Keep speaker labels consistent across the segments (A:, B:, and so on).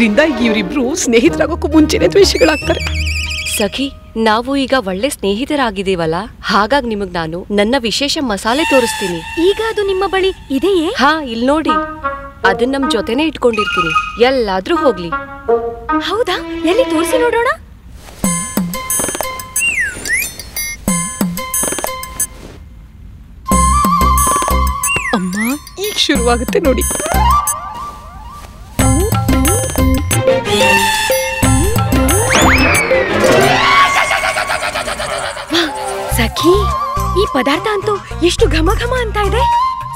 A: ಇದ್ರಿಂದ ಇವರಿಬ್ರು ಸ್ನೇಹಿತರಾಗೋಕ್ಕೂ ಮುಂಚೆನೆ ದ್ವೇಷಗಳಾಗ್ತಾರೆ.
B: ಸಖಿ, ನಾವು ಈಗ ಒಳ್ಳೆ ಸ್ನೇಹಿತರಾಗಿದ್ದೀವಲ್ಲ, ಹಾಗಾಗಿ ನಿಮಗ್ ನಾನು ನನ್ನ ವಿಶೇಷ ಮಸಾಲೆ ತೋರಿಸ್ತೀನಿ.
C: ಈಗ ಅದು ನಿಮ್ಮ ಬಳಿ ಇದೆಯೇ?
B: ಹಾ, ಇಲ್ಲಿ ನೋಡಿ. ಅದನ್ನ ನಮ್ ಜೊತೆನೆ ಇಟ್ಕೊಂಡಿರ್ತೀನಿ, ಎಲ್ಲಾದ್ರೂ ಹೋಗ್ಲಿ.
C: ಹೌದಾ? ಎಲ್ಲಿ ತೋರಿಸಿ ನೋಡೋಣ.
A: ಅಮ್ಮ, ಈಗ ಶುರುವಾಗುತ್ತೆ ನೋಡಿ.
C: ಸಖಿ, ಈ ಪದಾರ್ಥ ಅಂತೂ ಎಷ್ಟು ಘಮ ಘಮ ಅಂತ ಇದೆ.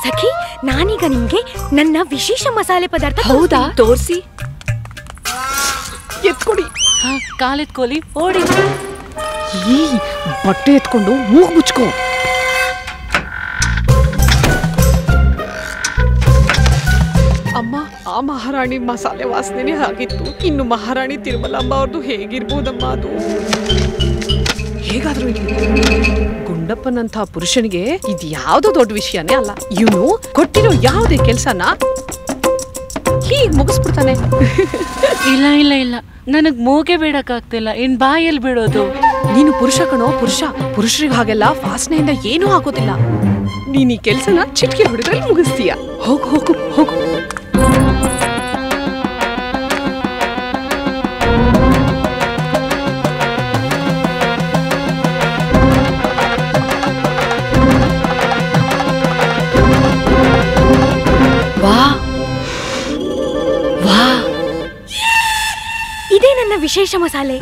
C: ಸಖಿ, ನಾನೀಗ ನಿಮ್ಗೆ ನನ್ನ ವಿಶೇಷ ಮಸಾಲೆ ಪದಾರ್ಥ.
B: ಹೌದಾ? ತೋರಿಸಿ.
A: ಎತ್ಕೊಡಿ.
B: ಕಾಲೆತ್ಕೊಲಿ, ಓಡಿ.
A: ಈ ಬಟ್ಟೆ ಎತ್ಕೊಂಡು ಮೂಗು ಮುಚ್ಕೋ. ಅಮ್ಮ, ಆ ಮಹಾರಾಣಿ ಮಸಾಲೆ ವಾಸನೆ ಆಗಿತ್ತು. ಇನ್ನು ಮಹಾರಾಣಿ ತಿರುಮಲಾಂಬ ಅವ್ರದ್ದು ಹೇಗಿರ್ಬೋದಮ್ಮ? ಅದು ಹೇಗಾದ್ರೂ ಗುಂಡಪ್ಪನಂತ ಪುರುಷನಿಗೆ ಇದು ಯಾವ್ದೋ ದೊಡ್ಡ ವಿಷಯನೇ ಅಲ್ಲ. ಇವನು ಕೊಟ್ಟಿರೋ ಯಾವುದೇ ಕೆಲ್ಸನ ಹೀಗ್ ಮುಗಿಸ್ಬಿಡ್ತಾನೆ.
D: ಇಲ್ಲ ಇಲ್ಲ ಇಲ್ಲ, ನನಗ್ ಮೂಗೆ ಬೇಡಕ್ಕಾಗ್ತಿಲ್ಲ. ಇನ್ ಬಾಯಲ್ಲಿ ಬಿಡೋದು.
A: ನೀನು ಪುರುಷ ಕಣೋ, ಪುರುಷ. ಪುರುಷರಿಗೆ ಹಾಗೆಲ್ಲ ವಾಸನೆಯಿಂದ ಏನೂ ಆಗೋದಿಲ್ಲ. ನೀನ್ ಈ ಕೆಲ್ಸನ ಚಿಟಿಕೆ ಹೊಡೆದ್ರಲ್ಲಿ ಮುಗಿಸ್ತೀಯ. ಹೋಗು ಹೋಗು ಹೋಗು.
C: ಇದೇ ನನ್ನ ವಿಶೇಷ ಮಸಾಲೆ.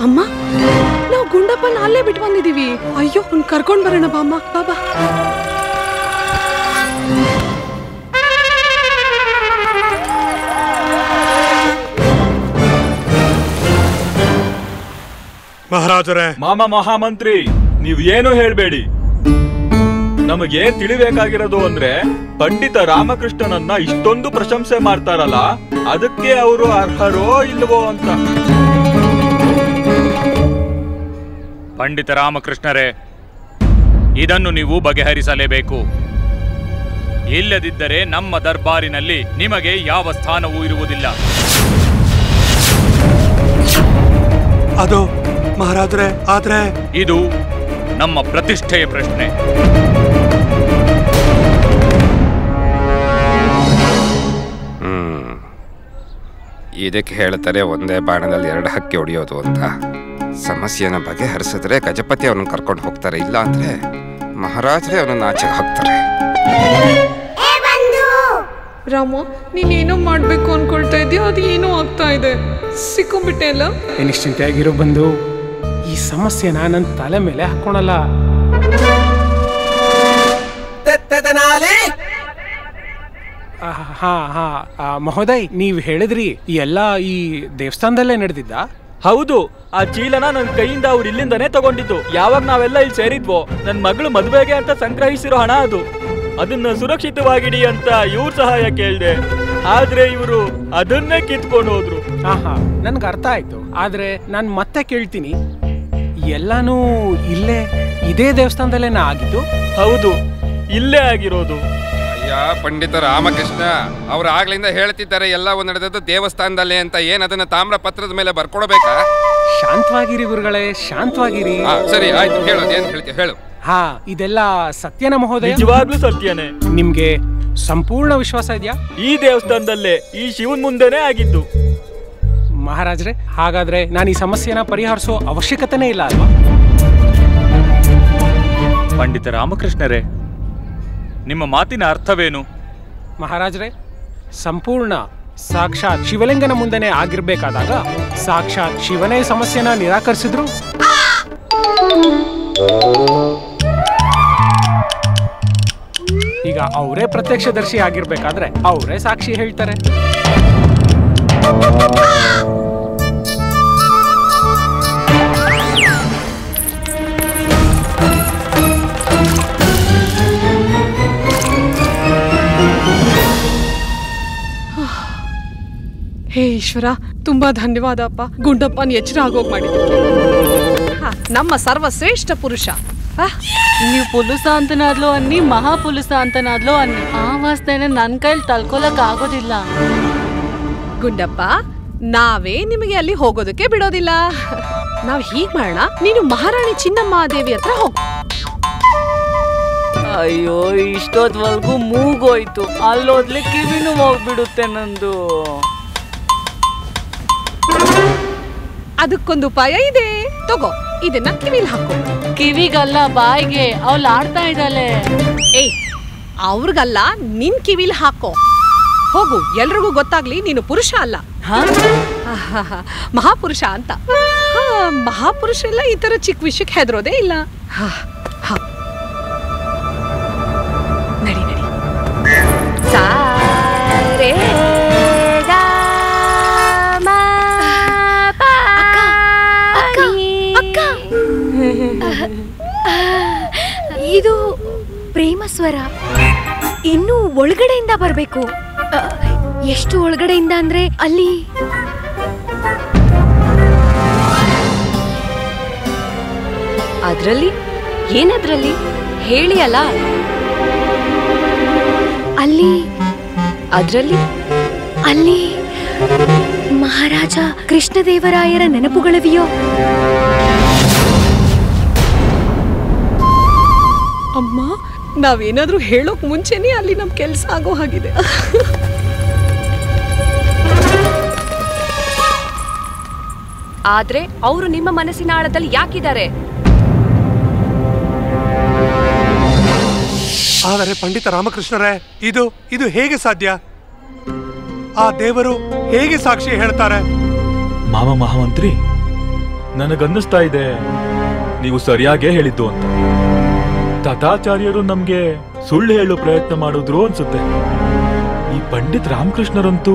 A: ಅಮ್ಮ, ನಾವು ಗುಂಡಪ್ಪನ ಅಲ್ಲೇ ಬಿಟ್ಟು ಬಂದಿದೀವಿ. ಅಯ್ಯೋ, ಅವ್ನ್ ಕರ್ಕೊಂಡ್ ಬರೋಣ ಬಾ ಅಮ್ಮ. ಬಾಬಾ.
E: ಮಹಾರಾಜರೇ.
F: ಮಾಮ ಮಹಾಮಂತ್ರಿ, ನೀವ್ ಏನು ಹೇಳ್ಬೇಡಿ. ನಮಗೆ ತಿಳಿಬೇಕಾಗಿರೋದು ಅಂದ್ರೆ ಪಂಡಿತ ರಾಮಕೃಷ್ಣನನ್ನ ಇಷ್ಟೊಂದು ಪ್ರಶಂಸೆ ಮಾಡ್ತಾರಲ್ಲ, ಅದಕ್ಕೆ ಅವರು ಅರ್ಹರೋ ಇಲ್ವೋ ಅಂತ.
G: ಪಂಡಿತ ರಾಮಕೃಷ್ಣರೇ, ಇದನ್ನು ನೀವು ಬಗೆಹರಿಸಲೇಬೇಕು. ಇಲ್ಲದಿದ್ದರೆ ನಮ್ಮ ದರ್ಬಾರಿನಲ್ಲಿ ನಿಮಗೆ ಯಾವ ಸ್ಥಾನವೂ ಇರುವುದಿಲ್ಲ.
E: ಅದು ಮಹಾರಾಜರೇ, ಆದ್ರೆ
G: ಇದು ನಮ್ಮ ಪ್ರತಿಷ್ಠೆಯ ಪ್ರಶ್ನೆ.
H: ಇದಕ್ಕೆ ಹೇಳ್ತಾರೆ ಒಂದೇ ಬಾಣದಲ್ಲಿ ಎರಡು ಹಕ್ಕಿ ಹೊಡೆಯೋದು ಅಂತ. ಸಮಸ್ಯೆನ ಬಗೆಹರಿಸಿದ್ರೆ ಗಜಪತಿ ಅವನನ್ನು ಕರ್ಕೊಂಡು ಹೋಗ್ತಾರೆ, ಇಲ್ಲ ಅಂದ್ರೆ ಮಹಾರಾಜರೇ ಅವನನ್ನು ಆಚೆಗೆ ಹಾಕ್ತಾರೆ.
A: ರಾಮ, ನೀನೇನೋ ಮಾಡ್ಬೇಕು ಅನ್ಕೊಳ್ತಾ ಇದೀಯ, ಅದು ಏನೋ ಆಗ್ತಾ ಇದೆ. ಸಿಕ್ಕೊಂಡ್ಬಿಟ್ಟೆ ಅಲ್ಲ.
I: ನಿಶ್ಚಿಂತೆ ಆಗಿರೋ ಬಂದು, ಈ ಸಮಸ್ಯೆನ ನನ್ನ ತಲೆ ಮೇಲೆ ಹಾಕೋಣಲ್ಲ. ಹಾ ಹಾ ಮಹೋದಯ್, ನೀವ್ ಹೇಳಿದ್ರಿ ಎಲ್ಲ ಈ ದೇವಸ್ಥಾನದಲ್ಲೇ ನಡೆದಿದ್ದ?
F: ಹೌದು. ಆ ಚೀಲನ ನನ್ನ ಕೈಯಿಂದ ಅವ್ರು ಇಲ್ಲಿಂದನೇ ತಗೊಂಡಿದ್ದು. ಯಾವಾಗ ನಾವೆಲ್ಲ ಇಲ್ಲಿ ಸೇರಿದ್ವೋ, ನನ್ನ ಮಗಳು ಮದುವೆಗೆ ಅಂತ ಸಂಗ್ರಹಿಸಿರೋ ಹಣ ಅದು. ಅದನ್ನ ಸುರಕ್ಷಿತವಾಗಿಡಿ ಅಂತ ಇವ್ರ ಸಹಾಯ ಕೇಳ್ದೆ, ಆದ್ರೆ ಇವರು ಅದನ್ನೇ ಕಿತ್ಕೊಂಡು ಹೋದ್ರು.
I: ಹಾ, ನನ್ಗೆ ಅರ್ಥ ಆಯ್ತು. ಆದ್ರೆ ನಾನ್ ಮತ್ತೆ ಕೇಳ್ತೀನಿ, ಎಲ್ಲಾನು ಇದೇ ದೇವಸ್ಥಾನದಲ್ಲೇನ ಆಗಿದ್ದು?
F: ಹೌದು, ಇಲ್ಲೇ ಆಗಿರೋದು.
H: ಅಯ್ಯ ಪಂಡಿತ ರಾಮಕೃಷ್ಣ, ಅವ್ರು ಆಗ್ಲಿಂದ ಹೇಳ್ತಿದ್ದಾರೆ ಎಲ್ಲ ನಡೆದದ್ದು ದೇವಸ್ಥಾನದಲ್ಲೇ ಅಂತ. ಏನ್ ಅದನ್ನ ತಾಮ್ರ ಪತ್ರದ ಮೇಲೆ ಬರ್ಕೊಡ್ಬೇಕಾ?
I: ಶಾಂತವಾಗಿರಿ ಗುರುಗಳೇ, ಶಾಂತವಾಗಿರಿ.
H: ಸರಿ ಆಯ್ತು, ಹೇಳೋದು ಏನ್ ಹೇಳ್ತೀವಿ ಹೇಳು.
I: ಹಾ, ಇದೆಲ್ಲ ಸತ್ಯನ ಮಹೋದಯ?
F: ನಿಜವಾಗ್ಲೂ ಸತ್ಯನೇ.
I: ನಿಮ್ಗೆ ಸಂಪೂರ್ಣ ವಿಶ್ವಾಸ ಇದೆಯಾ?
F: ಈ ದೇವಸ್ಥಾನದಲ್ಲೇ ಈ ಶಿವನ್ ಮುಂದೆನೆ ಆಗಿದ್ದು.
I: ಮಹಾರಾಜ್ರೆ, ಹಾಗಾದ್ರೆ ನಾನು ಈ ಸಮಸ್ಯೆನ ಪರಿಹರಿಸೋ ಅವಶ್ಯಕತೆನೇ ಇಲ್ಲ ಅಲ್ವಾ?
G: ಪಂಡಿತ ರಾಮಕೃಷ್ಣರೇ, ನಿಮ್ಮ ಮಾತಿನ ಅರ್ಥವೇನು?
I: ಮಹಾರಾಜ್ರೆ, ಸಂಪೂರ್ಣ ಸಾಕ್ಷಾತ್ ಶಿವಲಿಂಗನ ಮುಂದೆನೆ ಆಗಿರ್ಬೇಕಾದಾಗ ಸಾಕ್ಷಾತ್ ಶಿವನೇ ಸಮಸ್ಯೆನ ನಿರಾಕರಿಸಿದ್ರು. ಈಗ ಅವರೇ ಪ್ರತ್ಯಕ್ಷದರ್ಶಿ ಆಗಿರ್ಬೇಕಾದ್ರೆ ಅವರೇ ಸಾಕ್ಷಿ ಹೇಳ್ತಾರೆ.
A: ಹೇ ಈಶ್ವರ, ತುಂಬಾ ಧನ್ಯವಾದ ಅಪ್ಪ. ಗುಂಡಪ್ಪನ ಎಚ್ಚರ ಆಗೋಗ್ ಮಾಡಿದ್ರು. ನಮ್ಮ ಸರ್ವಶ್ರೇಷ್ಠ ಪುರುಷ.
D: ನೀವು ಪುಲುಸ ಅಂತನಾದ್ಲು ಅನ್ನಿ, ಮಹಾಪುಲುಸ ಅಂತನಾದ್ಲು ಅನ್ನಿ, ಆ ವಾಸನೆ ನನ್ ಕೈಲಿ ತಳ್ಕೊಳಕ್ ಆಗೋದಿಲ್ಲ.
A: ಗುಂಡಪ್ಪ, ನಾವೇ ನಿಮಗೆ ಅಲ್ಲಿ ಹೋಗೋದಕ್ಕೆ ಬಿಡೋದಿಲ್ಲ. ನಾವ್ ಹೀಗ್ ಮಾಡೋಣ, ನೀನು ಮಹಾರಾಣಿ ಚಿನ್ನಮ್ಮ ದೇವಿ ಹತ್ರ ಹೋಗು.
D: ಅಯ್ಯೋ, ಇಷ್ಟೊತ್ವರೆಗೂ ಮೂಗೋಯ್ತು, ಅಲ್ಲೋದ್ಲೆ ಕಿವಿನೂ ಹೋಗ್ಬಿಡುತ್ತೆ ನಂದು.
A: ಅದಕ್ಕೊಂದು ಉಪಾಯ ಇದೆ, ತಗೋ, ಇದನ್ನ ಕಿವಿಲ್ ಹಾಕೋ.
D: ಕಿವಿಗಲ್ಲ, ಬಾಯಿಗೆ. ಅವಳು ಆಡ್ತಾ ಇದ್ದಾಳೆ.
A: ಏಯ್, ಅವ್ರಿಗಲ್ಲ, ನಿನ್ ಕಿವಿಲ್ ಹಾಕೋ. ಹೋಗು, ಎಲ್ರಿಗೂ ಗೊತ್ತಾಗ್ಲಿ ನೀನು ಪುರುಷ ಅಲ್ಲ, ಮಹಾಪುರುಷ ಅಂತ. ಮಹಾಪುರುಷ ಎಲ್ಲ ಈ ತರ ಚಿಕ್ಕ ವಿಷಯಕ್ಕೆ ಹೆದರೋದೇ ಇಲ್ಲ. ನಡಿ ನಡಿ.
C: ಇದು ಪ್ರೇಮ ಸ್ವರ. ಇನ್ನು ಒಳಗಡೆಯಿಂದ ಬರ್ಬೇಕು. ಎಷ್ಟು ಒಳಗಡೆಯಿಂದ ಅಂದ್ರೆ ಅಲ್ಲಿ
B: ಅದ್ರಲ್ಲಿ ಏನದ್ರಲ್ಲಿ ಹೇಳಿ ಅಲ್ಲ.
C: ಅಲ್ಲಿ
B: ಅದ್ರಲ್ಲಿ
C: ಅಲ್ಲಿ ಮಹಾರಾಜ ಕೃಷ್ಣದೇವರಾಯರ ನೆನಪುಗಳಿವೆಯೋ?
A: ಅಮ್ಮ, ನಾವೇನಾದ್ರೂ ಹೇಳೋಕ್ ಮುಂಚೆನೆ ಅಲ್ಲಿ ನಮ್ ಕೆಲ್ಸ ಆಗೋ ಹಾಗಿದೆ.
B: ಆದ್ರೆ ಅವರು ನಿಮ್ಮ ಮನಸ್ಸಿನ ಆಳದಲ್ಲಿ ಯಾಕಿದ್ದಾರೆ?
E: ಆದರೆ ಪಂಡಿತ ರಾಮಕೃಷ್ಣರೇ, ಇದು ಹೇಗೆ ಸಾಧ್ಯ? ಆ ದೇವರು ಹೇಗೆ ಸಾಕ್ಷಿ ಹೇಳ್ತಾರೆ?
F: ಮಾವ ಮಹಾಮಂತ್ರಿ, ನನಗನ್ನಿಸ್ತಾ ಇದೆ ನೀವು ಸರಿಯಾಗೇ ಹೇಳಿದ್ದು ಅಂತ. ತಥಾಚಾರ್ಯರು ನಮ್ಗೆ ಸುಳ್ಳು ಹೇಳೋ ಪ್ರಯತ್ನ ಮಾಡಿದ್ರು ಅನ್ಸುತ್ತೆ. ಈ ಪಂಡಿತ್ ರಾಮಕೃಷ್ಣರಂತೂ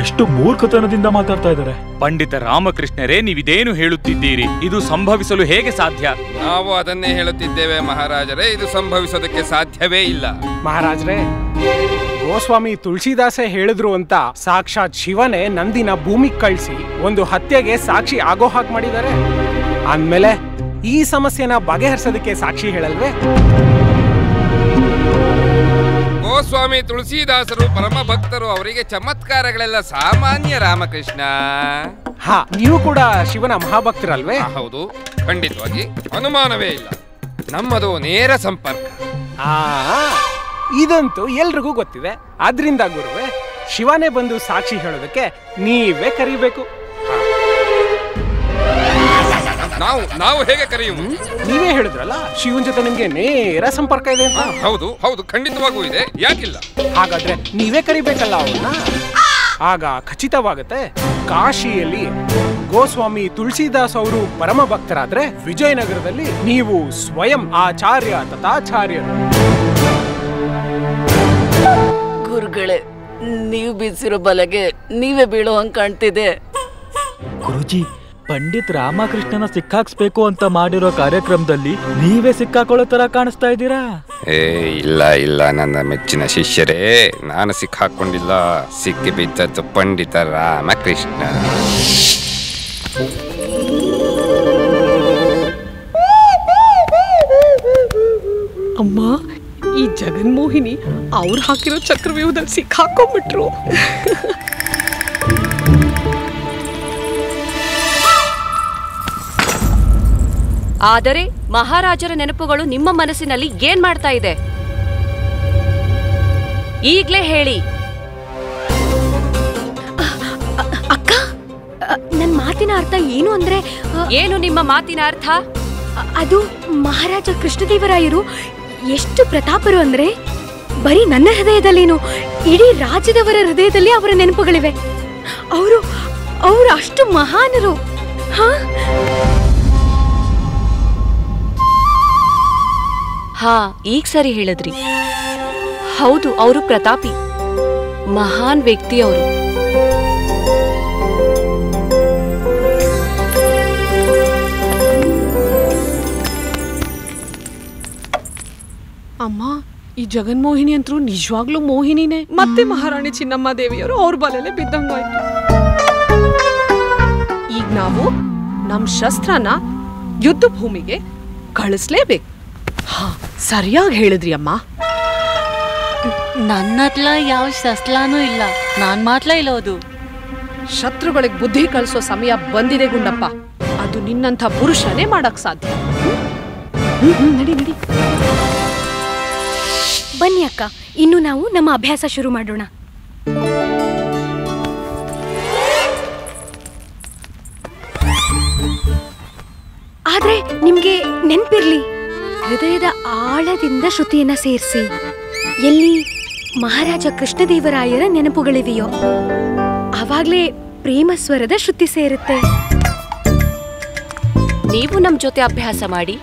F: ಎಷ್ಟು ಮೂರ್ಖತನದಿಂದ ಮಾತಾಡ್ತಾ ಇದ್ದಾರೆ.
G: ಪಂಡಿತ ರಾಮಕೃಷ್ಣರೇ, ನೀವಿದೇನು ಹೇಳುತ್ತಿದ್ದೀರಿ? ಇದು ಸಂಭವಿಸಲು ಹೇಗೆ ಸಾಧ್ಯ?
H: ನಾವು ಅದನ್ನೇ ಹೇಳುತ್ತಿದ್ದೇವೆ ಮಹಾರಾಜರೇ, ಇದು ಸಂಭವಿಸೋದಕ್ಕೆ ಸಾಧ್ಯವೇ ಇಲ್ಲ.
I: ಮಹಾರಾಜರೇ, ಗೋಸ್ವಾಮಿ ತುಳಸಿದಾಸೆ ಹೇಳಿದ್ರು ಅಂತ ಸಾಕ್ಷಾತ್ ಶಿವನೇ ನಂದಿನ ಭೂಮಿಗೆ ಕಳಿಸಿ ಒಂದು ಹತ್ಯೆಗೆ ಸಾಕ್ಷಿ ಆಗೋ ಹಾಗೆ ಮಾಡಿದ್ದಾರೆ. ಅಂದ್ಮೇಲೆ ಈ ಸಮಸ್ಯೆನ ಬಗೆಹರಿಸೋದಕ್ಕೆ ಸಾಕ್ಷಿ ಹೇಳಲ್ವೇ?
H: ಗೋಸ್ವಾಮಿ ತುಳಸಿದಾಸರು ಪರಮ ಭಕ್ತರು, ಅವರಿಗೆ ಚಮತ್ಕಾರಗಳೆಲ್ಲ ಸಾಮಾನ್ಯ ರಾಮಕೃಷ್ಣ.
I: ಹಾ, ನೀವು ಕೂಡ ಶಿವನ ಮಹಾಭಕ್ತರಲ್ವೇ?
H: ಹೌದು, ಖಂಡಿತವಾಗಿ, ಅನುಮಾನವೇ ಇಲ್ಲ. ನಮ್ಮದು ನೇರ ಸಂಪರ್ಕ.
I: ಇದಂತೂ ಎಲ್ರಿಗೂ ಗೊತ್ತಿದೆ. ಆದ್ರಿಂದ ಗುರುವೆ, ಶಿವನೇ ಬಂದು ಸಾಕ್ಷಿ ಹೇಳೋದಕ್ಕೆ ನೀವೇ ಕರಿಬೇಕು.
H: ನಾವು ಹೇಗೆ ಕರೆಯುವ?
I: ನೀವೇ ಹೇಳಿದ್ರಲ್ಲ, ಶಿವನ್ ಜೊತೆ ನಿಮ್ಗೆ ನೇರ ಸಂಪರ್ಕ ಇದೆ ಅಂತ.
H: ಹೌದು ಹೌದು, ಖಂಡಿತವಾಗೂ ಇದೆ, ಯಾಕಿಲ್ಲ?
I: ಹಾಗಾದ್ರೆ ನೀವೇ ಕರಿಬೇಕಲ್ಲ ಅವನ್ನ. ಆಗ ಖಚಿತವಾಗತ್ತೆ. ಕಾಶಿಯಲ್ಲಿ ಗೋಸ್ವಾಮಿ ತುಳಸಿದಾಸ್ ಅವರು ಪರಮ ಭಕ್ತರಾದ್ರೆ, ವಿಜಯನಗರದಲ್ಲಿ ನೀವು ಸ್ವಯಂ ಆಚಾರ್ಯ ತಥಾಚಾರ್ಯರು.
D: ಗುರುಗಳೇ, ನೀವು ಬೀಸಿರೋ ಬಲೆಗೆ ನೀವೇ ಬೀಳೋ ಹಂಗ್ ಕಾಣ್ತಿದೆ.
F: ಗುರುಜಿ, ಪಂಡಿತ್ ರಾಮಕೃಷ್ಣನ ಸಿಕ್ಕಾಕ್ಸ್ಬೇಕು ಅಂತ ಮಾಡಿರೋ ಕಾರ್ಯಕ್ರಮದಲ್ಲಿ ನೀವೇ ಸಿಕ್ಕಾಕೊಳ್ಳೋ ತರ ಕಾಣಿಸ್ತಾ ಇದ್ದೀರಾ?
H: ಇಲ್ಲ, ನನ್ನ ಮೆಚ್ಚಿನ ಶಿಷ್ಯರೇ, ನಾನು ಸಿಕ್ಕಾಕೊಂಡಿಲ್ಲ. ಸಿಕ್ಕಿ ಬಿದ್ದದ್ದು ಪಂಡಿತ ರಾಮಕೃಷ್ಣ.
A: ಅಮ್ಮ, ಈ ಜಗನ್ಮೋಹಿನಿ ಅವ್ರು ಹಾಕಿರೋ ಚಕ್ರವ್ಯೂಹದಲ್ಲಿ ಸಿಕ್ಕಾಕೊಂಡ್ಬಿಟ್ರು.
B: ಆದರೆ ಮಹಾರಾಜರ ನೆನಪುಗಳು ನಿಮ್ಮ ಮನಸ್ಸಿನಲ್ಲಿ ಏನ್ ಮಾಡ್ತಾ ಇದೆ? ಈಗ್ಲೇ ಹೇಳಿ.
C: ಅಕ್ಕ, ನನ್ ಮಾತಿನ ಅರ್ಥ ಏನು ಅಂದ್ರೆ,
B: ಏನು ನಿಮ್ಮ ಮಾತಿನ ಅರ್ಥ?
C: ಅದು ಮಹಾರಾಜ ಕೃಷ್ಣದೇವರಾಯರು ಎಷ್ಟು ಪ್ರತಾಪರು ಅಂದ್ರೆ, ಬರೀ ನನ್ನ ಹೃದಯದಲ್ಲೇನು, ಇಡೀ ರಾಜ್ಯದವರ ಹೃದಯದಲ್ಲಿ ಅವರ ನೆನಪುಗಳಿವೆ. ಅವರು ಅಷ್ಟು ಮಹಾನರು.
B: ಹಾ, ಈಗ ಸರಿ ಹೇಳಿದ್ರಿ. ಹೌದು, ಅವರು ಪ್ರತಾಪಿ, ಮಹಾನ್ ವ್ಯಕ್ತಿ ಅವರು.
A: ಅಮ್ಮ, ಈ ಜಗನ್ಮೋಹಿನಿ ಅಂತೂ ನಿಜವಾಗ್ಲೂ ಮೋಹಿನಿನೇ. ಮತ್ತೆ ಮಹಾರಾಣಿ ಚಿನ್ನಮ್ಮ ದೇವಿಯವರು ಅವ್ರ ಬಲೆಲೆ ಬಿದ್ದಂಗಾಯ್ತು. ಈಗ ನಾವು ನಮ್ ಶಸ್ತ್ರನ ಯುದ್ಧ ಭೂಮಿಗೆ ಕಳಿಸ್ಲೇಬೇಕು. ಹಾ, ಸರಿಯಾಗಿ ಹೇಳಿದ್ರಿ ಅಮ್ಮ.
D: ನನ್ನ ಹತ್ರ ಯಾವ ಶಸ್ತ್ರಾನೂ ಇಲ್ಲ, ನಾನ್ ಮಾತ್ರ ಇಲ್ಲೋದು.
A: ಶತ್ರುಗಳಿಗೆ ಬುದ್ಧಿ ಕಳಿಸೋ ಸಮಯ ಬಂದಿದೆ ಗುಂಡಪ್ಪ. ಅದು ನಿನ್ನಂಥ ಪುರುಷನೇ ಮಾಡಕ್ ಸಾಧ್ಯ. ನಡಿ ನಡಿ.
C: ಬನ್ನಿ ಅಕ್ಕ, ಇನ್ನು ನಾವು ನಮ್ಮ ಅಭ್ಯಾಸ ಶುರು ಮಾಡೋಣ. ಆದ್ರೆ ನಿಮ್ಗೆ ನೆನ್ಪಿರ್ಲಿ, ಹೃದಯದ ಆಳದಿಂದ ಶ್ರುತಿಯನ್ನ ಸೇರಿಸಿ. ಎಲ್ಲಿ ಮಹಾರಾಜ ಕೃಷ್ಣದೇವರಾಯರ ನೆನಪುಗಳಿವೆಯೋ ಆವಾಗ್ಲೇ ಪ್ರೇಮ ಸ್ವರದ ಶ್ರುತಿ ಸೇರುತ್ತೆ.
B: ನೀವು ನಮ್ ಜೊತೆ ಅಭ್ಯಾಸ ಮಾಡಿ.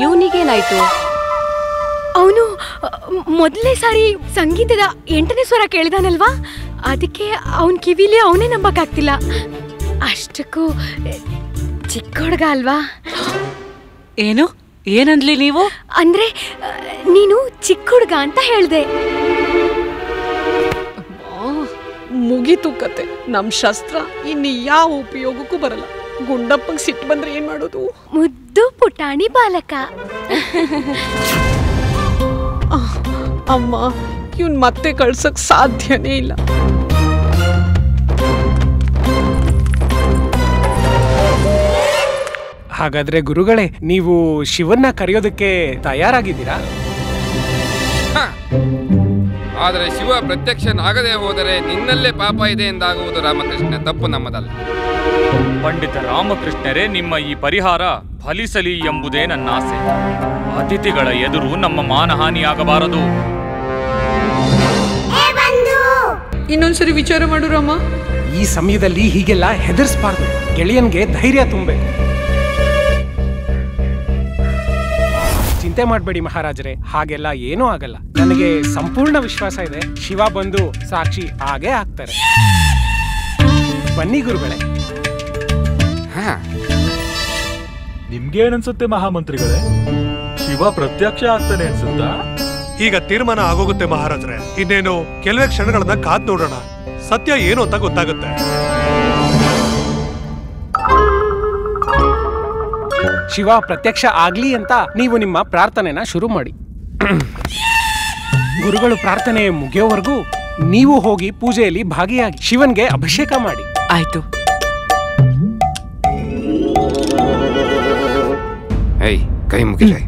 B: ಇವನಿಗೇನಾಯ್ತು?
C: ಅವನು ಮೊದಲನೇ ಸಾರಿ ಸಂಗೀತದ 8ನೇ ಸ್ವರ ಕೇಳಿದಾನಲ್ವಾ, ಅದಕ್ಕೆ ಅವನ್ ಕಿವಿಲಿ ಅವನೇ ನಂಬಕ್ಕಾಗ್ತಿಲ್ಲ. ಅಷ್ಟಕ್ಕೂ ಚಿಕ್ಕ ಹುಡುಗ ಅಲ್ವಾ?
D: ಏನು ಏನಂದ್ಲಿ ನೀವು?
C: ಅಂದ್ರೆ ನೀನು ಚಿಕ್ಕ ಹುಡುಗ ಅಂತ ಹೇಳ್ದೆ.
A: ಮುಗೀತು ಕತೆ. ನಮ್ ಶಸ್ತ್ರ ಇನ್ನು ಯಾವ ಉಪಯೋಗಕ್ಕೂ ಬರಲ್ಲ. ಗುಂಡಪ್ಪಂಗ್ ಸಿಟ್ಟು ಬಂದ್ರೆ ಏನ್ ಮಾಡೋದು?
C: ಮುದ್ದು ಪುಟಾಣಿ ಬಾಲಕ.
A: ಅಮ್ಮ, ಇವನ್ ಮತ್ತೆ ಕಳ್ಸಕ್ ಸಾಧ್ಯನೇ ಇಲ್ಲ.
I: ಹಾಗಾದ್ರೆ ಗುರುಗಳೇ, ನೀವು ಶಿವನ್ನ ಕರೆಯೋದಕ್ಕೆ ತಯಾರಾಗಿದ್ದೀರಾ?
H: ಆದರೆ ಶಿವ ಪ್ರತ್ಯಕ್ಷನಾಗದೆ ಹೋದರೆ ನಿನ್ನಲ್ಲೇ ಪಾಪ ಇದೆ ಎಂದಾಗುವುದು ರಾಮಕೃಷ್ಣ. ತಪ್ಪು ನಮ್ಮದಲ್ಲ.
G: ಪಂಡಿತ ರಾಮಕೃಷ್ಣರೇ, ನಿಮ್ಮ ಈ ಪರಿಹಾರ ಫಲಿಸಲಿ ಎಂಬುದೇ ನನ್ನ ಆಸೆ. ಅತಿಥಿಗಳ ಎದುರು ನಮ್ಮ ಮಾನಹಾನಿಯಾಗಬಾರದು.
A: ಇನ್ನೊಂದ್ಸರಿ ವಿಚಾರ ಮಾಡು ರಾಮ.
I: ಈ ಸಮಯದಲ್ಲಿ ಹೀಗೆಲ್ಲ ಹೆದರ್ಸ್ಬಾರ್ದು. ಗೆಳೆಯನ್ಗೆ ಧೈರ್ಯ ತುಂಬಬೇಕು. ಚಿಂತೆ ಮಾಡಬೇಡಿ ಮಹಾರಾಜರೇ, ಹಾಗೆಲ್ಲ ಏನೂ ಆಗಲ್ಲ. ನನಗೆ ಸಂಪೂರ್ಣ ವಿಶ್ವಾಸ ಇದೆ. ಶಿವ ಬಂದು ಸಾಕ್ಷಿ ಆಗೇ ಆಗ್ತಾರೆ. ಬನ್ನಿ ಗುರುಗಳೇ.
F: ನಿಮ್ಗೇನನ್ಸುತ್ತೆ ಮಹಾಮಂತ್ರಿಗಳೇ? ಶಿವ ಪ್ರತ್ಯಕ್ಷ ಆಗ್ತಾನೆ ಅನ್ಸುತ್ತಾ?
E: ಈಗ ತೀರ್ಮಾನ ಆಗೋಗುತ್ತೆ ಮಹಾರಾಜರೇ. ಇನ್ನೇನು ಕೆಲವೇ ಕ್ಷಣಗಳನ್ನ ಕಾದ್ ನೋಡೋಣ. ಸತ್ಯ ಏನು ಅಂತ ಗೊತ್ತಾಗುತ್ತೆ.
I: ಶಿವ ಪ್ರತ್ಯಕ್ಷ ಆಗ್ಲಿ ಅಂತ ನೀವು ನಿಮ್ಮ ಪ್ರಾರ್ಥನೆನ ಶುರು ಮಾಡಿ. ಗುರುಗಳು ಪ್ರಾರ್ಥನೆ ಮುಗಿಯೋವರೆಗೂ ನೀವು ಹೋಗಿ ಪೂಜೆಯಲ್ಲಿ ಭಾಗಿಯಾಗಿ ಶಿವನ್ಗೆ ಅಭಿಷೇಕ ಮಾಡಿ.
D: ಆಯ್ತು.
H: ಏಯ್, ಕೈ ಮುಗಿದ್ರೆ.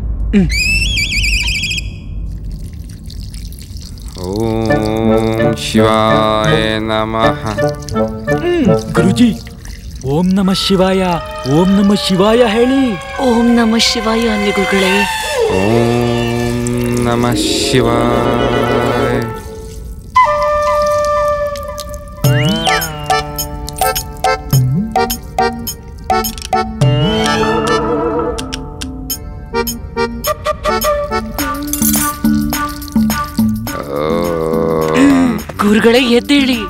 H: ಓಂ ಶಿವಾಯ ನಮಃ.
F: ಗುರುಜಿ, ಓಂ ನಮಃ ಶಿವಾಯ, ಓಂ ನಮಃ ಶಿವಾಯ ಹೇಳಿ.
B: ಓಂ ನಮಃ ಶಿವಾಯ ಅನ್ನಿ ಗುರುಗಳೇ.
H: ಓಂ ನಮಃ ಶಿವಾಯ.
D: ಗುರುಗಳೇ ಎದ್ದೇಳಿ.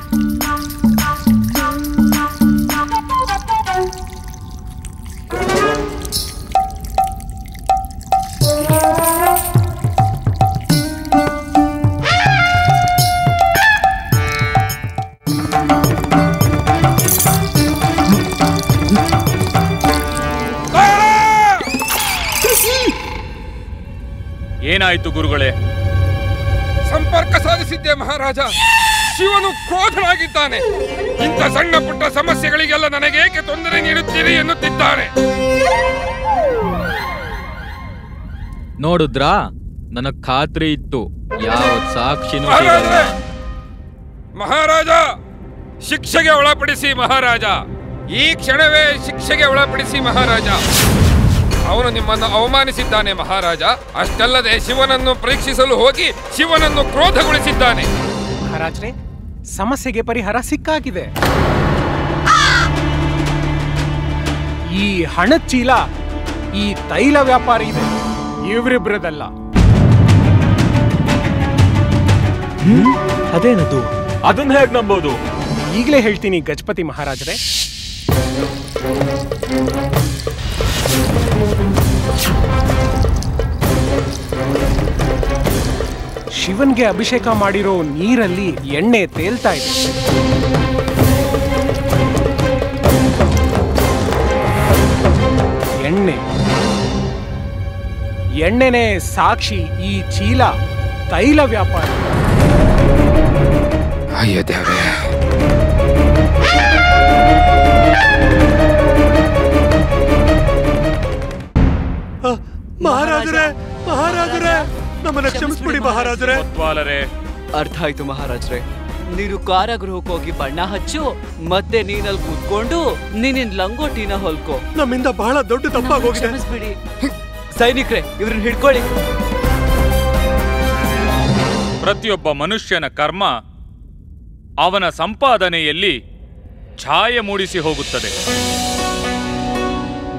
G: ಏನಾಯ್ತು ಗುರುಗಳೇ?
H: ಸಂಪರ್ಕ ಸಾಧಿಸಿದ್ದೆ ಮಹಾರಾಜ. ಶಿವನು ಕ್ರೋಧನಾಗಿದ್ದಾನೆ. ಇಂಥ ಸಣ್ಣ ಪುಟ್ಟ ಸಮಸ್ಯೆಗಳಿಗೆಲ್ಲ ನನಗೇಕೆ ತೊಂದರೆ ನೀಡುತ್ತೀರಿ ಎನ್ನುತ್ತಿದ್ದಾನೆ.
F: ನೋಡುದ್ರಾ, ನನಗ್ ಖಾತ್ರಿ ಇತ್ತು. ಯಾವ ಸಾಕ್ಷಿನೂ
H: ಮಹಾರಾಜ, ಶಿಕ್ಷೆಗೆ ಒಳಪಡಿಸಿ ಮಹಾರಾಜ. ಈ ಕ್ಷಣವೇ ಶಿಕ್ಷೆಗೆ ಒಳಪಡಿಸಿ ಮಹಾರಾಜ. ಅವನು ನಿಮ್ಮನ್ನು ಅವಮಾನಿಸಿದ್ದಾನೆ ಮಹಾರಾಜ. ಅಷ್ಟಲ್ಲದೆ ಶಿವನನ್ನು ಪರೀಕ್ಷಿಸಲು ಹೋಗಿ ಶಿವನನ್ನು ಕ್ರೋಧಗೊಳಿಸಿದ್ದಾನೆ.
I: ಮಹಾರಾಜ್ರೆ, ಸಮಸ್ಯೆಗೆ ಪರಿಹಾರ ಸಿಕ್ಕಾಗಿದೆ. ಈ ಹಣದ ಚೀಲ ಈ ತೈಲ ವ್ಯಾಪಾರಿ ಇದೆ, ಇವರಿಬ್ಬರದಲ್ಲ.
F: ಅದೇನದು? ಅದನ್ನ ಹೇಗ್ ನಂಬೋದು?
I: ಈಗಲೇ ಹೇಳ್ತೀನಿ ಗಜಪತಿ ಮಹಾರಾಜರೇ. ಶಿವನ್ಗೆ ಅಭಿಷೇಕ ಮಾಡಿರೋ ನೀರಲ್ಲಿ ಎಣ್ಣೆ ತೇಲ್ತಾ ಇದೆ. ಎಣ್ಣೆನೇ ಸಾಕ್ಷಿ. ಈ ಚೀಲ ತೈಲ ವ್ಯಾಪಾರ.
H: ಅಯ್ಯೋ ದೇವ್ರೇ,
E: ಮಹಾರಾಜರೇ, ಮಹಾರಾಜರೇ, ನಮ್ಮನ್ನ ಕ್ಷಮಿಸ್ಬಿಡಿ ಮಹಾರಾಜರೇ.
F: ಅರ್ಥ ಆಯ್ತು ಮಹಾರಾಜ್ರೆ. ನೀನು ಕಾರಾಗೃಹಕ್ಕೆ ಹೋಗಿ ಬಣ್ಣ ಹಚ್ಚು, ಮತ್ತೆ ನೀನಲ್ಲಿ ಕೂತ್ಕೊಂಡು ನೀನಿನ್ ಲಂಗೋಟಿನ ಹೊಲ್ಕೋ.
E: ನಮ್ಮಿಂದ ಬಹಳ ದೊಡ್ಡ ತಪ್ಪಾಗೋಗಿದೆ.
F: ಕ್ಷಮಿಸ್ಬಿಡಿ. ಸೈನಿಕ್ರೆ, ಇವ್ರನ್ನ ಹಿಡ್ಕೊಳ್ಳಿ.
G: ಪ್ರತಿಯೊಬ್ಬ ಮನುಷ್ಯನ ಕರ್ಮ ಅವನ ಸಂಪಾದನೆಯಲ್ಲಿ ಛಾಯೆ ಮೂಡಿಸಿ ಹೋಗುತ್ತದೆ.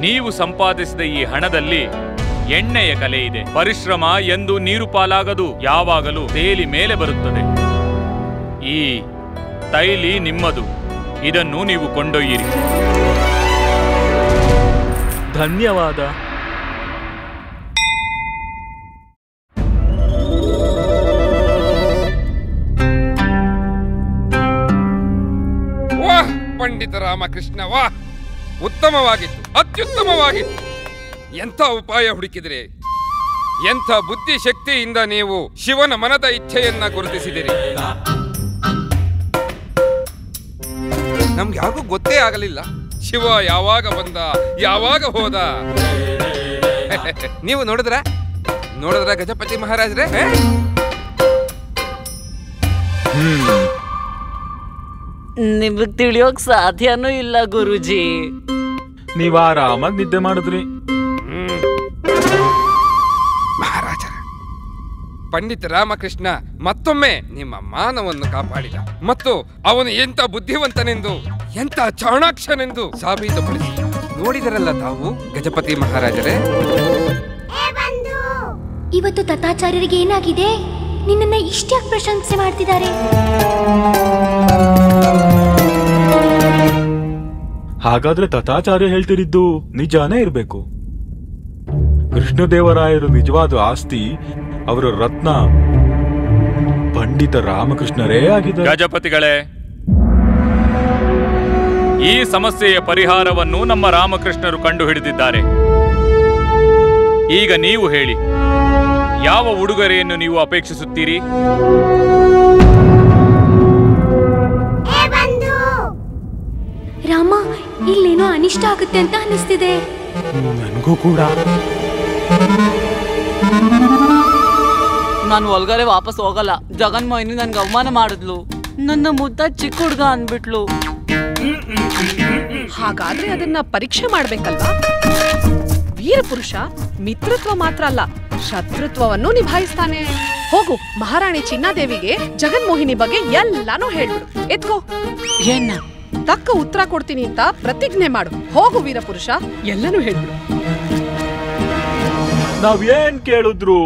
G: ನೀವು ಸಂಪಾದಿಸಿದ ಈ ಹಣದಲ್ಲಿ ಎಣ್ಣೆಯ ಕಲೆ ಇದೆ. ಪರಿಶ್ರಮ ಎಂದು ನೀರು ಪಾಲಾಗದು, ಯಾವಾಗಲೂ ತೇಲಿ ಮೇಲೆ ಬರುತ್ತದೆ. ಈ ತೈಲಿ ನಿಮ್ಮದು, ಇದನ್ನು ನೀವು ಕೊಂಡೊಯ್ಯಿರಿ.
F: ಧನ್ಯವಾದ.
H: ವಾಹ್ ಪಂಡಿತ ರಾಮಕೃಷ್ಣ, ವಾಹ್! ಉತ್ತಮವಾಗಿತ್ತು, ಅತ್ಯುತ್ತಮವಾಗಿತ್ತು. ಎಂಥ ಉಪಾಯ ಹುಡುಕಿದಿರಿ, ಎಂಥ ಬುದ್ಧಿ ಶಕ್ತಿಯಿಂದ ನೀವು ಶಿವನ ಮನದ ಇಚ್ಛೆಯನ್ನ ಗುರುತಿಸಿದಿರಿ. ನಮ್ಗೆ ಯಾರಿಗೂ ಗೊತ್ತೇ ಆಗಲಿಲ್ಲ ಶಿವ ಯಾವಾಗ ಬಂದ, ಯಾವಾಗ ಹೋದ. ನೀವು ನೋಡಿದ್ರ ಗಜಪತಿ ಮಹಾರಾಜ್ರೆ?
F: ನಿಮಗ್ ತಿಳಿಯೋಕ್ ಸಾಧ್ಯನೂ ಇಲ್ಲ ಗುರುಜಿ.
G: ನೀವ್ ಆರಾಮಾಗಿ ನಿದ್ದೆ ಮಾಡಿದ್ರಿ.
H: ಮಹಾರಾಜರ, ಪಂಡಿತ ರಾಮಕೃಷ್ಣ ಮತ್ತೊಮ್ಮೆ ನಿಮ್ಮ ಮಾನವನ್ನು ಕಾಪಾಡಿದ ಮತ್ತು ಅವನು ಎಂತ ಬುದ್ಧಿವಂತನೆಂದು, ಎಂತ ಚಾಣಾಕ್ಷನೆಂದು ಸಾಬೀತುಪಡಿಸಿ ನೋಡಿದರಲ್ಲ ತಾವು ಗಜಪತಿ ಮಹಾರಾಜರೇ.
C: ಇವತ್ತು ತಥಾಚಾರ್ಯರಿಗೆ ಏನಾಗಿದೆ? ನಿನ್ನನ್ನ ಇಷ್ಟ್ಯಾಕ್ ಪ್ರಶಂಸೆ ಮಾಡ್ತಿದ್ದಾರೆ?
J: ಹಾಗಾದ್ರೆ ತಥಾಚಾರ್ಯ ಹೇಳ್ತಿರಿದ್ದು ನಿಜಾನೇ ಇರ್ಬೇಕು. ಕೃಷ್ಣದೇವರಾಯರು ನಿಜವಾದ ಆಸ್ತಿ, ಅವರ ರತ್ನ ಪಂಡಿತ ರಾಮಕೃಷ್ಣರೇ ಆಗಿದ್ದಾರೆ.
G: ಗಜಪತಿಗಳೇ, ಈ ಸಮಸ್ಯೆಯ ಪರಿಹಾರವನ್ನು ನಮ್ಮ ರಾಮಕೃಷ್ಣರು ಕಂಡು ಹಿಡಿದಿದ್ದಾರೆ. ಈಗ ನೀವು ಹೇಳಿ, ಯಾವ ಉಡುಗೊರೆಯನ್ನು ನೀವು ಅಪೇಕ್ಷಿಸುತ್ತೀರಿ?
C: ರಾಮ, ಇಲ್ಲೇನೋ ಅನಿಷ್ಟ ಆಗುತ್ತೆ ಅಂತ ಅನಿಸ್ತಿದೆ.
I: ನನಗೂ ಕೂಡ.
F: ನಾನು ಒಳಗಡೆ ವಾಪಸ್ ಹೋಗಲ್ಲ. ಜಗನ್ಮೋಹಿನಿ ನನ್ಗೆ ಅವಮಾನ ಮಾಡಿದ್ಲು, ನನ್ನ ಮುದ್ದ ಚಿಕ್ಕ ಹುಡುಗ ಅನ್ಬಿಟ್ಲು.
A: ಹಾಗಾದ್ರೆ ಅದನ್ನ ಪರೀಕ್ಷೆ ಮಾಡ್ಬೇಕಲ್ವಾ? ವೀರಪುರುಷ ಮಿತ್ರತ್ವ ಮಾತ್ರ ಅಲ್ಲ, ಶತ್ರುತ್ವವನ್ನು ನಿಭಾಯಿಸ್ತಾನೆ. ಹೋಗು, ಮಹಾರಾಣಿ ಚಿನ್ನಾದೇವಿಗೆ ಜಗನ್ಮೋಹಿನಿ ಬಗ್ಗೆ ಎಲ್ಲಾನು ಹೇಳ್ಬಿಡು. ಎತ್ಕೋ.
F: ಏನ?
A: ತಕ್ಕ ಉತ್ತರ ಕೊಡ್ತೀನಿ ಅಂತ ಪ್ರತಿಜ್ಞೆ ಮಾಡು. ಹೋಗು ವೀರಪುರುಷ, ಎಲ್ಲನೂ ಹೇಳ್ಬಿಡು.
J: ನಾವೇನ್ ಕೇಳಿದ್ರು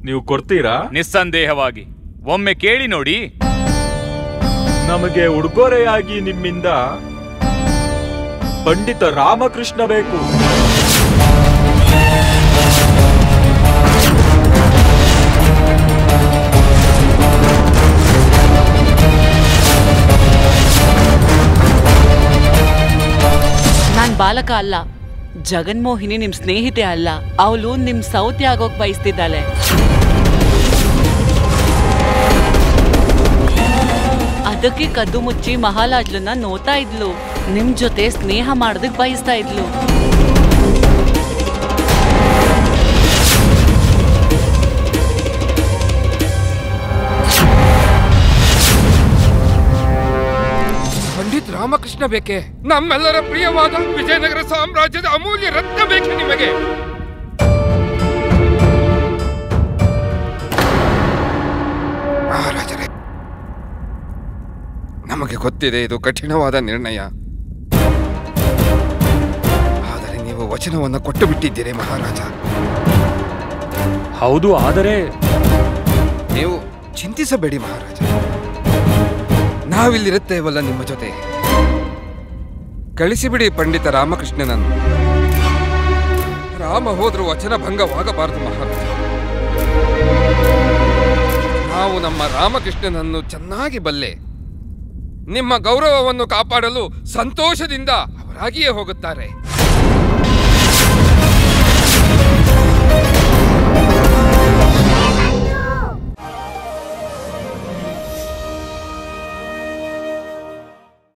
J: ನೀವು ಕೊಡ್ತೀರಾ?
G: ನಿಸ್ಸಂದೇಹವಾಗಿ. ಒಮ್ಮೆ ಕೇಳಿ ನೋಡಿ.
J: ನಮಗೆ ಉಡುಗೊರೆಯಾಗಿ ನಿಮ್ಮಿಂದ ಪಂಡಿತ ರಾಮಕೃಷ್ಣ ಬೇಕು.
F: ನಾನ್ ಬಾಲಕ ಅಲ್ಲ. ಜಗನ್ಮೋಹಿನಿ ನಿಮ್ ಸ್ನೇಹಿತೆ ಅಲ್ಲ. ಅವಳು ನಿಮ್ ಸೌತಿ ಆಗೋಕ್ ಬಯಸ್ತಿದ್ದಾಳೆ. ಅದಕ್ಕೆ ಕದ್ದು ಮುಚ್ಚಿ ಮಹಾಲಾಜ್ಲನ್ನ ನೋತಾ ಇದ್ಲು. ನಿಮ್ ಜೊತೆ ಸ್ನೇಹ ಮಾಡೋದಕ್ ಬಯಸ್ತಾ ಇದ್ಲು.
H: ಪಂಡಿತ್ ರಾಮಕೃಷ್ಣ ಬೇಕೆ? ನಮ್ಮೆಲ್ಲರ ಪ್ರಿಯವಾದ ವಿಜಯನಗರ ಸಾಮ್ರಾಜ್ಯದ ಅಮೂಲ್ಯ ರತ್ನ ಬೇಕೆ ನಿಮಗೆ? ಮಹಾರಾಜರೇ, ನಮಗೆ ಗೊತ್ತಿದೆ ಇದು ಕಠಿಣವಾದ ನಿರ್ಣಯ. ಆದರೆ ನೀವು ವಚನವನ್ನು ಕೊಟ್ಟು ಬಿಟ್ಟಿದ್ದೀರಿ ಮಹಾರಾಜ.
G: ಹೌದು, ಆದರೆ
H: ನೀವು ಚಿಂತಿಸಬೇಡಿ ಮಹಾರಾಜ, ನಾವಿಲ್ಲಿರುತ್ತೇವಲ್ಲ ನಿಮ್ಮ ಜೊತೆ. ಕಳಿಸಿಬಿಡಿ ಪಂಡಿತ ರಾಮಕೃಷ್ಣನನ್ನು. ರಾಮ ಹೋದ್ರೂ ವಚನ ಭಂಗವಾಗಬಾರದು ಮಹಾರಾಜ. ನಾವು ನಮ್ಮ ರಾಮಕೃಷ್ಣನನ್ನು ಚೆನ್ನಾಗಿ ಬಲ್ಲೆ. ನಿಮ್ಮ ಗೌರವವನ್ನು ಕಾಪಾಡಲು ಸಂತೋಷದಿಂದ ಅವರಾಗಿಯೇ ಹೋಗುತ್ತಾರೆ.